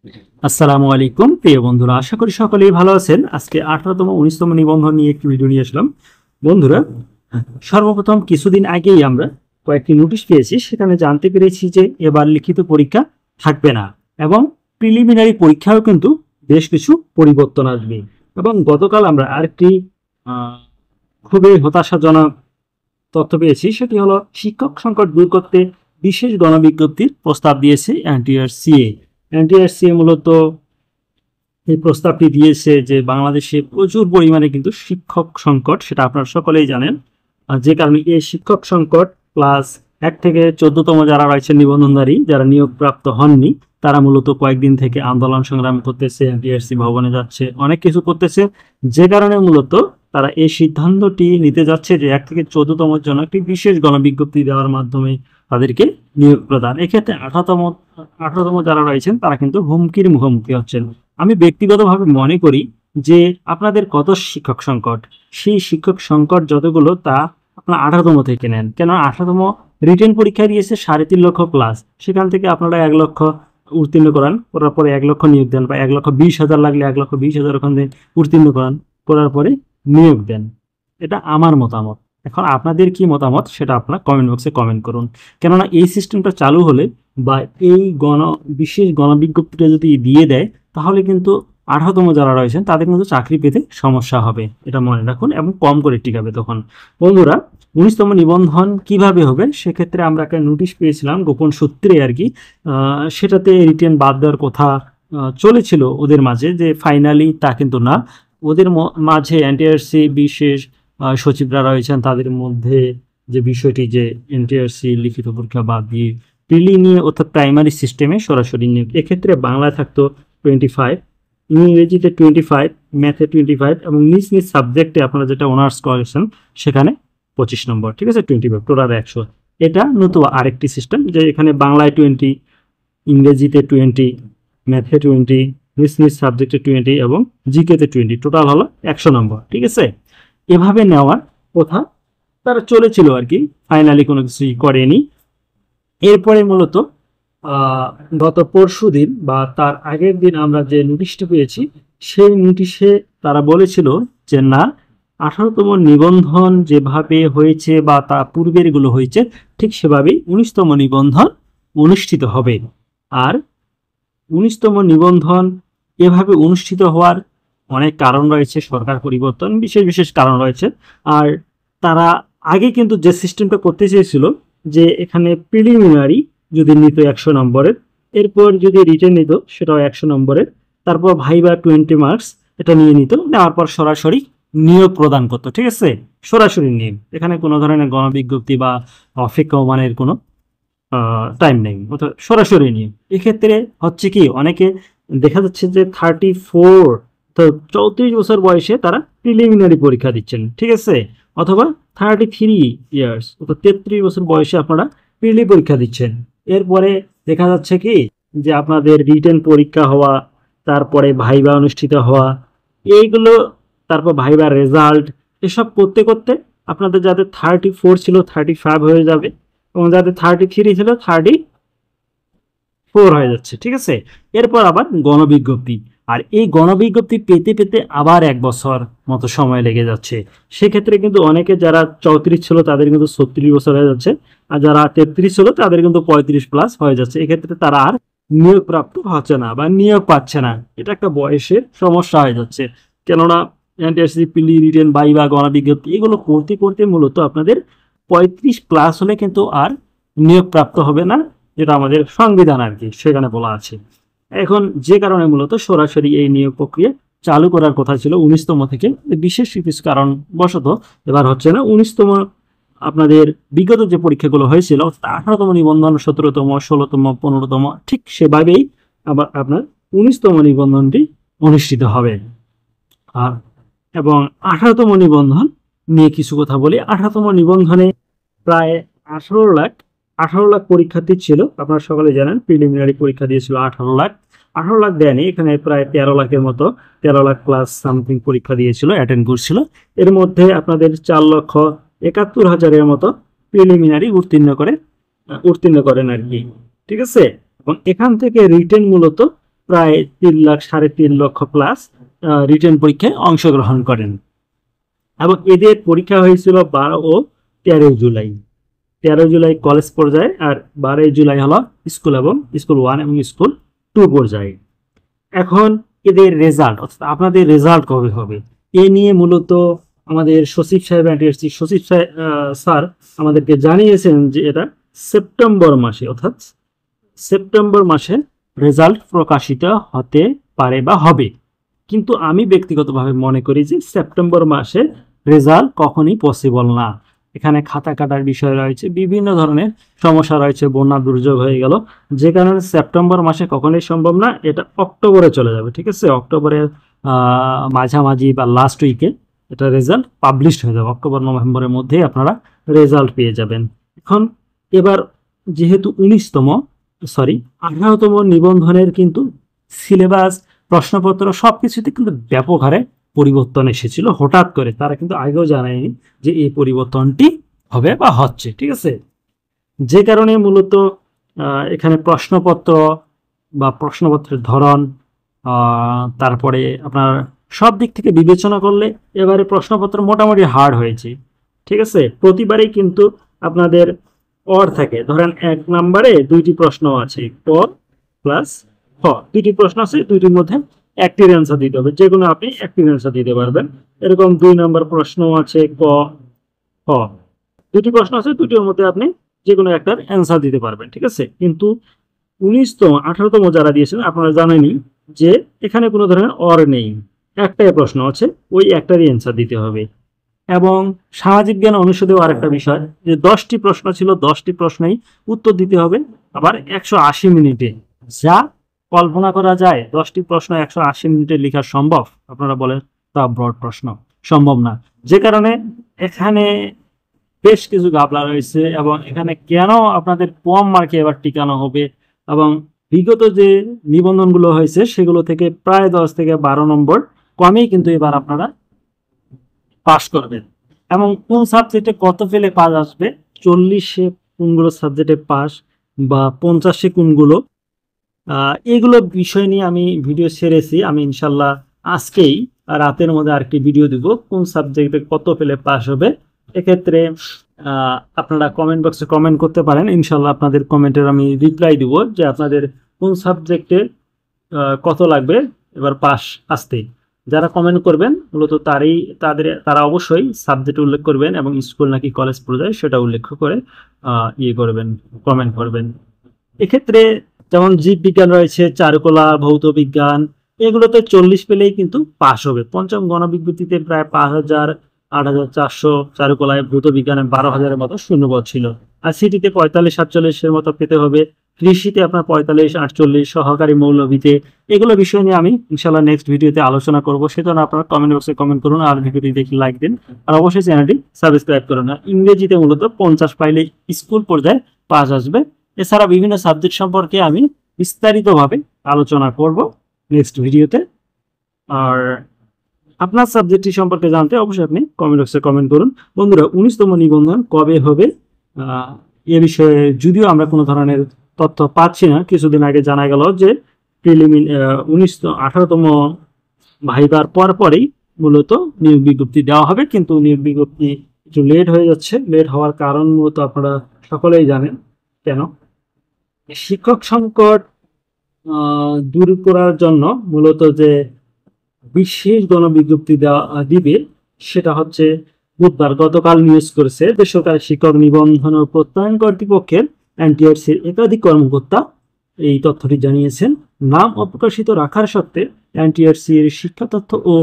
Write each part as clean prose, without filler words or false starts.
আসসালামু আলাইকুম প্রিয় বন্ধুরা, আশা করি সকলেই ভালো আছেন। আজকে 18তম 19তম নিবন্ধন নিয়ে একটি ভিডিও নিয়ে আসলাম। বন্ধুরা, সর্বপ্রথম কিছুদিন আগেই আমরা কয়েকটি নোটিশ পেয়েছি, সেখানে জানতে পেরেছি যে এবার লিখিত পরীক্ষা থাকবে না এবং প্রিলিমিনারি পরীক্ষাও কিন্তু বেশ কিছু পরিবর্তন আসবে। এবং গতকাল আমরা আরেকটি আহ, খুবই হতাশাজনক তথ্য পেয়েছি, সেটি হলো শিক্ষক সংকট দূর করতে বিশেষ গণবিজ্ঞপ্তির প্রস্তাব দিয়েছে এনটিআরসিএ। এনটিআরসিএ মূলত এই প্রস্তাবটি দিয়েছে যে বাংলাদেশে প্রচুর পরিমাণে কিন্তু শিক্ষক সংকট, সেটা আপনারা সকলেই জানেন। আর যে কারণে এই শিক্ষক সংকট প্লাস 1 থেকে 14তম যারা রয়েছে নিবন্ধনধারী, যারা নিয়োগপ্রাপ্ত হননি, তারা মূলত কয়েকদিন থেকে আন্দোলন সংগ্রাম করতেছে, এনটিআরসি ভবনে যাচ্ছে, অনেক কিছু করতেছে। যে কারণে মূলত তারা এই সিদ্ধান্তটি নিতে যাচ্ছে যে 1 থেকে 14তমের জন্য একটি বিশেষ গণবিজ্ঞপ্তি দেওয়ার মাধ্যমে তাদেরকে নিয়োগ প্রদান। এক্ষেত্রে 18তম যারা রয়েছেন তারা কিন্তু হুমকির মুখোমুখি হচ্ছেন। আমি ব্যক্তিগতভাবে মনে করি যে আপনাদের কত শিক্ষক সংকট, সেই শিক্ষক সংকট যতগুলো তা আপনারা 18তম থেকে নেন। কেন 18তম রিটেন পরীক্ষা দিয়েছে 3.5 লক্ষ প্লাস, সেখান থেকে আপনারা 1 লক্ষ উত্তীর্ণ করান, করার পরে 1 লক্ষ নিয়োগ দেন, বা 1,20,000 লাগলে 1,20,000 ওখান থেকে উত্তীর্ণ করান, করার পরে নিয়োগ দেন। এটা আমার মতামত। এখন আপনাদের কি মতামত সেটা আপনারা কমেন্ট বক্সে কমেন্ট করুন। কেননা এই সিস্টেমটা চালু হলে বা এই বিশেষ গণবিজ্ঞপ্তিটা যদি দিয়ে দেয়, তাহলে কিন্তু 18তম যারা রয়েছেন তাদের কিন্তু চাকরি পেতে সমস্যা হবে, এটা মনে রাখুন, এবং কম করে টিকাবে তখন। বন্ধুরা, 19তম নিবন্ধন কিভাবে হবে সেক্ষেত্রে আমরা একটা নোটিশ পেয়েছিলাম গোপন সূত্রে আর কি। সেটাতে রিটেন বাদ দেওয়ার কথা চলেছিল ওদের মাঝে, যে ফাইনালি তা কিন্তু না। ওদের মাঝে এনটিআরসি বিশেষ সচিবরা রয়েছেন, তাদের মধ্যে যে বিষয়টি যে এনটিআরসি লিখিত পরীক্ষা বাদ দিয়ে প্রিলি নিয়ে, অর্থাৎ প্রাইমারি সিস্টেমে সরাসরি নিয়োগ, এক্ষেত্রে বাংলায় থাকতো 25, ইংরেজিতে 25, ম্যাথে 25, এবং নিজ নিজ সাবজেক্টে আপনারা যেটা অনার্স করেছেন সেখানে 25 নম্বর, ঠিক আছে, 25 টোটাল 100। এটা নতুন আরেকটি সিস্টেম, যে এখানে বাংলায় 20, ইংরেজিতে 20, ম্যাথে 20, নিজ নিজ সাবজেক্টে 20 এবং জিকেতে 20, টোটাল হলো 100 নম্বর, ঠিক আছে। এভাবে নেওয়ার কথা তারা চলেছিল আর কি, ফাইনালি কোনো কিছুই করেনি। এরপরে মূলত গত পরশু দিন বা তার আগের দিন আমরা যে নোটিশটা পেয়েছি, সেই নোটিশে তারা বলেছিল যে না, 18তম নিবন্ধন যেভাবে হয়েছে বা তা পূর্বের গুলো হয়েছে ঠিক সেভাবেই 19তম নিবন্ধন অনুষ্ঠিত হবে। আর 19তম নিবন্ধন এভাবে অনুষ্ঠিত হওয়ার অনেক কারণ রয়েছে, সরকার পরিবর্তন, বিশেষ বিশেষ কারণ রয়েছে। আর তারা আগে কিন্তু যে সিস্টেমটা করতে চেয়েছিল, যে এখানে প্রিলিমিনারি যদি নিত 100 নম্বরের, এরপর যদি রিটেন নিত সেটাও 100 নম্বরের, তারপর ভাইবা 20 মার্কস, এটা নিয়ে নিত, নেওয়ার পর সরাসরি নিয়োগ প্রদান করতো, ঠিক আছে, সরাসরি নিয়োগ। এখানে কোনো ধরনের গণবিজ্ঞপ্তি বা অপেক্ষমানের কোনো টাইম নেই, অর্থাৎ সরাসরি নিয়োগ। এক্ষেত্রে হচ্ছে কি, অনেকে দেখা যাচ্ছে যে 34, তো 34 বছর বয়সে তারা প্রিলিমিনারি পরীক্ষা দিচ্ছেন, ঠিক আছে, অথবা 33 ইয়ার্স, অর্থাৎ 33 বছর বয়সে আপনারা প্রিলি পরীক্ষা দিচ্ছেন। এরপরে দেখা যাচ্ছে কি যে আপনাদের রিটেন পরীক্ষা হওয়া, তারপরে ভাইবা অনুষ্ঠিত হওয়া, এইগুলো, তারপর ভাইবার রেজাল্ট, এসব করতে করতে আপনাদের যাদের 34 ছিল 35 হয়ে যাবে, এবং যাদের 33 ছিল 34 হয়ে যাচ্ছে, ঠিক আছে। এরপর আবার গণবিজ্ঞপ্তি, আর এই গণবিজ্ঞপ্তি পেতে পেতে আবার 1 বছর মতো সময় লেগে যাচ্ছে। সেক্ষেত্রে কিন্তু অনেকে যারা 34 ছিল তাদের কিন্তু 36 বছর হয়ে যাচ্ছে, আর যারা 33 ছিল তাদের কিন্তু 35 প্লাস হয়ে যাচ্ছে। এক্ষেত্রে তারা আর নিয়োগ প্রাপ্ত হচ্ছে না বা নিয়োগ পাচ্ছে না, এটা একটা বয়সের সমস্যা হয়ে যাচ্ছে। কেননা এনটিআরসি প্রিলি, রিটেন, ভাইবা, গণবিজ্ঞপ্তি এগুলো করতে করতে মূলত আপনাদের 35 প্লাস হলে কিন্তু আর নিয়োগ প্রাপ্ত হবে না, যেটা আমাদের সংবিধান আর কি সেখানে বলা আছে। এখন যে কারণে মূলত সরাসরি এই নিয়োগ প্রক্রিয়া চালু করার কথা ছিল 19তম থেকে, বিশেষ কিছু কারণ বশত এবার হচ্ছে না। 19তম আপনাদের বিগত যে পরীক্ষাগুলো হয়েছিল, 18তম নিবন্ধন 17তম, 16তম, 15তম, ঠিক সেভাবেই আবার আপনার 19তম নিবন্ধনটি অনুষ্ঠিত হবে। আর এবং 18তম নিবন্ধন নিয়ে কিছু কথা বলি। 18তম নিবন্ধনে প্রায় 18 লাখ পরীক্ষার্থী ছিল, আপনারা সকলে জানেন। প্রিলিমিনারি পরীক্ষা দিয়েছিল 18 লাখ দেয়নি, এখানে প্রায় 13 লাখের মতো, 13 লাখ প্লাস সামথিং পরীক্ষা দিয়েছিল, অ্যাটেন্ড করছিল। এর মধ্যে আপনাদের 4,71,000-এর মতো প্রিলিমিনারি উত্তীর্ণ করেন আর কি, ঠিক আছে। এবং এখান থেকে রিটেন মূলত প্রায় 3 লাখ 3.5 লক্ষ প্লাস রিটেন পরীক্ষায় অংশগ্রহণ করেন। এবং এদের পরীক্ষা হয়েছিল 12 ও 13 জুলাই। 13 জুলাই কলেজ পর্যায়ে আর 12 জুলাই হলো স্কুল এবং স্কুল 1 এবং স্কুল 2 পর্যায়ে। এখন এদের রেজাল্ট অর্থাৎ আপনাদের রেজাল্ট কবে হবে এ নিয়ে মূলত আমাদের সচিব সাহেব এনটিআরসি সচিব স্যার আমাদেরকে জানিয়েছেন যে এটা সেপ্টেম্বর মাসে অর্থাৎ সেপ্টেম্বর মাসে রেজাল্ট প্রকাশিত হতে পারে বা হবে। কিন্তু আমি ব্যক্তিগতভাবে মনে করি যে সেপ্টেম্বর মাসে রেজাল্ট কখনই পসিবল না। এখানে খাতা কাটার বিষয় রয়েছে, বিভিন্ন ধরনের সমস্যা রয়েছে, বন্যা দুর্যোগ হয়ে গেল, যে কারণে সেপ্টেম্বর মাসে কখনোই সম্ভব না। এটা অক্টোবরে চলে যাবে, ঠিক আছে? অক্টোবরের মাঝামাঝি বা লাস্ট উইকে এটা রেজাল্ট পাবলিশ হয়ে যাবে। অক্টোবর নভেম্বরের মধ্যেই আপনারা রেজাল্ট পেয়ে যাবেন। এখন এবার যেহেতু 18তম নিবন্ধনের কিন্তু সিলেবাস, প্রশ্নপত্র সবকিছুতে কিন্তু ব্যাপক হারে পরিবর্তন এসেছিল হঠাৎ করে। তারা কিন্তু আগেও জানায়নি যে এই পরিবর্তনটি হবে বা হচ্ছে, ঠিক আছে? যে কারণে মূলত এখানে প্রশ্নপত্র বা প্রশ্নপত্রের ধরন, তারপরে আপনার সব দিক থেকে বিবেচনা করলে এবারে প্রশ্নপত্র মোটামুটি হার্ড হয়েছে, ঠিক আছে? প্রতিবারই কিন্তু আপনাদের অর থাকে। ধরেন 1 নম্বরে 2টি প্রশ্ন আছে, ক প্লাস খ, 2টি প্রশ্ন আছে, 2টির মধ্যে একটির অ্যান্সার দিতে হবে, যে কোনো আপনি একটির অ্যান্সার দিতে পারবেন। এরকম 2 নম্বর প্রশ্ন আছে, ক খ, 2টি প্রশ্ন আছে, 2টির মধ্যে আপনি যে কোনো একটার অ্যান্সার দিতে পারবেন, ঠিক আছে? কিন্তু 18তম যারা দিয়েছেন আপনারা জানেনই যে এখানে কোনো ধরনের অর নেই, একটাই প্রশ্ন আছে, ওই একটারই অ্যান্সার দিতে হবে। এবং সামাজিক জ্ঞান অনুষদেও আরেকটা বিষয় যে 10টি প্রশ্ন ছিল, 10টি প্রশ্নেই উত্তর দিতে হবে, আবার 180 মিনিটে। যা কল্পনা করা যায় 10টি প্রশ্ন 180 মিনিটে লেখা সম্ভব? আপনারা বলেন, তা ব্রড প্রশ্ন, সম্ভব না। যে কারণে এখানে বেশ কিছু ঘাপলা রয়েছে এবং এখানে কেন আপনাদের কম মার্কে এবার টিকানো হবে, এবং বিগত যে নিবন্ধনগুলো হয়েছে সেগুলো থেকে প্রায় 10 থেকে 12 নম্বর কমেই কিন্তু এবার আপনারা পাস করবেন। এবং কোন সাবজেক্টে কত পেলে পাস আসবে, 40-এ কোনগুলো সাবজেক্টে পাস বা 50-এ কোনগুলো, এগুলো বিষয় নিয়ে আমি ভিডিও ছেড়েছি। আমি ইনশাল্লাহ আজকেই রাতের মধ্যে আরেকটি ভিডিও দিব কোন সাবজেক্টে কত পেলে পাস হবে। এক্ষেত্রে আপনারা কমেন্ট বক্সে কমেন্ট করতে পারেন, ইনশাল্লাহ আপনাদের কমেন্টের আমি রিপ্লাই দিব যে আপনাদের কোন সাবজেক্টে কত লাগবে এবার পাস আসতে। যারা কমেন্ট করবেন মূলত তারা অবশ্যই সাবজেক্ট উল্লেখ করবেন এবং স্কুল নাকি কলেজ পর্যায়ে সেটা উল্লেখ করে করবেন, কমেন্ট করবেন। এক্ষেত্রে যেমন জীববিজ্ঞান রয়েছে, চারুকলা, ভৌত বিজ্ঞান, এগুলোতে 40 পেলেই কিন্তু পাস হবে। পঞ্চম গণবিজ্ঞপ্তিতে প্রায় 5,000, 8,400, চারুকলায়, ভৌত বিজ্ঞানে 12,000-এর মতো শূন্যপদ ছিল। আর সিটিতে 45-47-এর মতো পেতে হবে। কৃষিতে আপনার 45-48, সহকারী মৌলভীতে। এগুলো বিষয় নিয়ে আমি ইনশাল্লাহ নেক্সট ভিডিওতে আলোচনা করবো। সেজন্য আপনারা কমেন্ট বক্সে কমেন্ট করুন আর ভিডিওটি দেখে লাইক দিন, আর অবশ্যই চ্যানেলটি সাবস্ক্রাইব করুন। আর ইংরেজিতে মূলত 50 পাইলে স্কুল পর্যায়ে পাস আসবে। এছাড়া বিভিন্ন সাবজেক্ট সম্পর্কে আমি বিস্তারিতভাবে আলোচনা করব নেক্সট ভিডিওতে। আর আপনার সাবজেক্টটি সম্পর্কে জানতে অবশ্যই আপনি কমেন্ট বক্সে কমেন্ট করুন। বন্ধুরা, 19তম নিবন্ধন কবে হবে এ বিষয়ে যদিও আমরা কোনো ধরনের তথ্য পাচ্ছি না। কিছুদিন আগে জানা গেল যে 18তম ভাইবার পরেই মূলত নিয়োগ বিজ্ঞপ্তি দেওয়া হবে, কিন্তু নিয়োগ বিজ্ঞপ্তি একটু লেট হয়ে যাচ্ছে। লেট হওয়ার কারণ মূলত আপনারা সকলেই জানেন কেন। শিক্ষক সংকট দূর করার জন্য মূলত যে বিশেষ গণবিজ্ঞপ্তি দিবে সেটা হচ্ছে বুধবার গতকাল নিউজ করেছে বেসরকারি শিক্ষক নিবন্ধন ও প্রত্যয়ন কর্তৃপক্ষের এনটিআরসির একাধিক কর্মকর্তা এই তথ্যটি জানিয়েছেন। নাম অপ্রকাশিত রাখার সত্ত্বে এনটিআরসির শিক্ষা তথ্য ও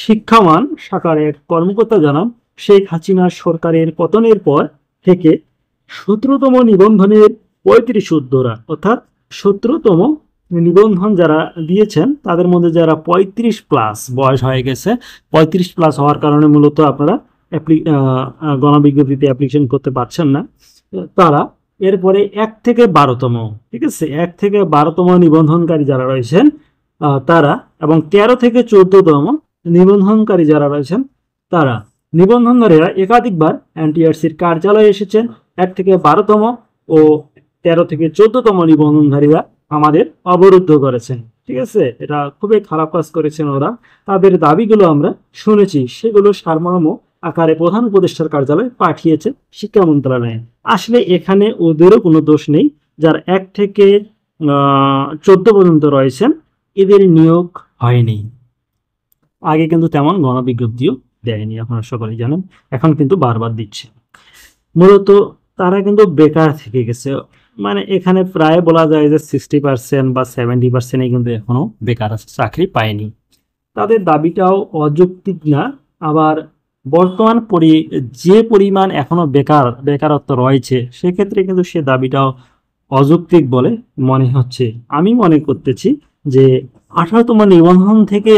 শিক্ষামান শাখার এক কর্মকর্তা জানান, শেখ হাসিনার সরকারের পতনের পর থেকে 17তম নিবন্ধনের 35 উদ্যোরা, অর্থাৎ 17তম নিবন্ধন যারা দিয়েছেন তাদের মধ্যে যারা 35+ বয়স হয়ে গেছে, 35+ হওয়ার কারণে মূলত আপনারা গণবিজ্ঞপ্তিতে অ্যাপ্লিকেশন করতে পারছেন না, তারা এরপরে 1 থেকে 12তম, ঠিক আছে, 1 থেকে 12তম নিবন্ধনকারী যারা রয়েছেন তারা, এবং 13 থেকে 14তম নিবন্ধনকারী যারা রয়েছেন তারা, নিবন্ধনকারীরা একাধিকবার এনটিআরসির কার্যালয়ে এসেছেন। 1 থেকে 12তম ও 13 থেকে 14তম নিবন্ধনকারীরা আমাদের অবরুদ্ধ করেছেন, ঠিক আছে, এটা খুবই খারাপ কাজ করেছেন ওরা। তাদের দাবিগুলো আমরা শুনেছি, সেগুলো সারমর্ম আকারে প্রধান উপদেষ্টার কার্যালয়ে পাঠিয়েছে শিক্ষা মন্ত্রণালয়ে। আসলে এখানে ওদেরও কোনো দোষ নেই, যার 1 থেকে 14 পর্যন্ত রয়েছেন এদের নিয়োগ হয়নি। আগে কিন্তু তেমন গণবিজ্ঞপ্তিও দেয়নি, আপনারা সকলেই জানেন, এখন কিন্তু বারবার দিচ্ছে। মূলত তারা কিন্তু বেকার থেকে গেছে, মানে এখানে প্রায় বলা যায় যে 60% বা 70% কিন্তু এখনো বেকার আছে, চাকরি পায়নি। তাদের দাবিটাও অযৌক্তিক না, আবার বর্তমান যে পরিমাণ এখনো বেকারত্ব রয়েছে, সেক্ষেত্রে কিন্তু সে দাবিটাও অযৌক্তিক বলে মনে হচ্ছে। আমি মনে করতেছি যে 18তম নিবন্ধন থেকে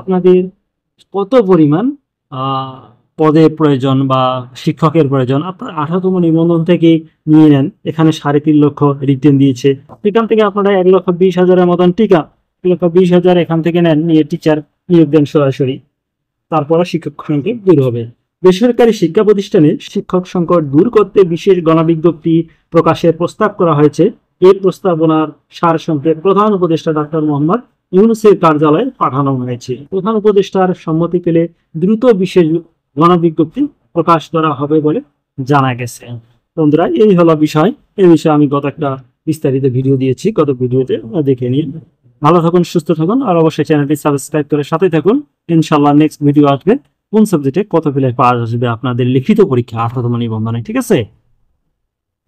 আপনাদের কত পরিমাণ পদের প্রয়োজন বা শিক্ষকের প্রয়োজন, আপনার 18তম নিবন্ধন থেকে নিয়ে নেন। এখানে 3.5 লক্ষ রিটেন দিয়েছে, এখান থেকে আপনারা 1,20,000-এর মতন টিকা, 1,20,000 এখান থেকে নেন, নিয়ে টিচার নিয়োগ দেন সরাসরি, তারপরে শিক্ষক সংকট দূর হবে। বেসরকারি শিক্ষা প্রতিষ্ঠানে শিক্ষক সংকট দূর করতে বিশেষ গণবিজ্ঞপ্তি প্রকাশের প্রস্তাব করা হয়েছে। এই প্রস্তাবনার সারসংক্ষেপ প্রধান উপদেষ্টা ডক্টর মোহাম্মদ ইউনূসের কার্যালয়ে পাঠানো হয়েছে। প্রধান উপদেষ্টার সম্মতি পেলে দ্রুত বিশেষ গণবিজ্ঞপ্তি প্রকাশ করা হবে বলে জানা গেছে। বন্ধুরা, এই হলো বিষয়। এই বিষয়ে আমি গত একটা বিস্তারিত ভিডিও দিয়েছি, গত ভিডিওতে দেখে নিন। ভালো থাকুন, সুস্থ থাকুন, আর অবশ্যই চ্যানেলটি সাবস্ক্রাইব করে সাথে থাকুন। ইনশাল্লাহ নেক্সট ভিডিও আসবে কোন সাবজেক্টে কত ফেলে পাস আসবে আপনাদের লিখিত পরীক্ষা 18তম নিবন্ধনে। ঠিক আছে,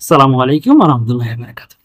আসসালামু আলাইকুম ওয়া রাহমাতুল্লাহি ওয়া বারাকাতুহু।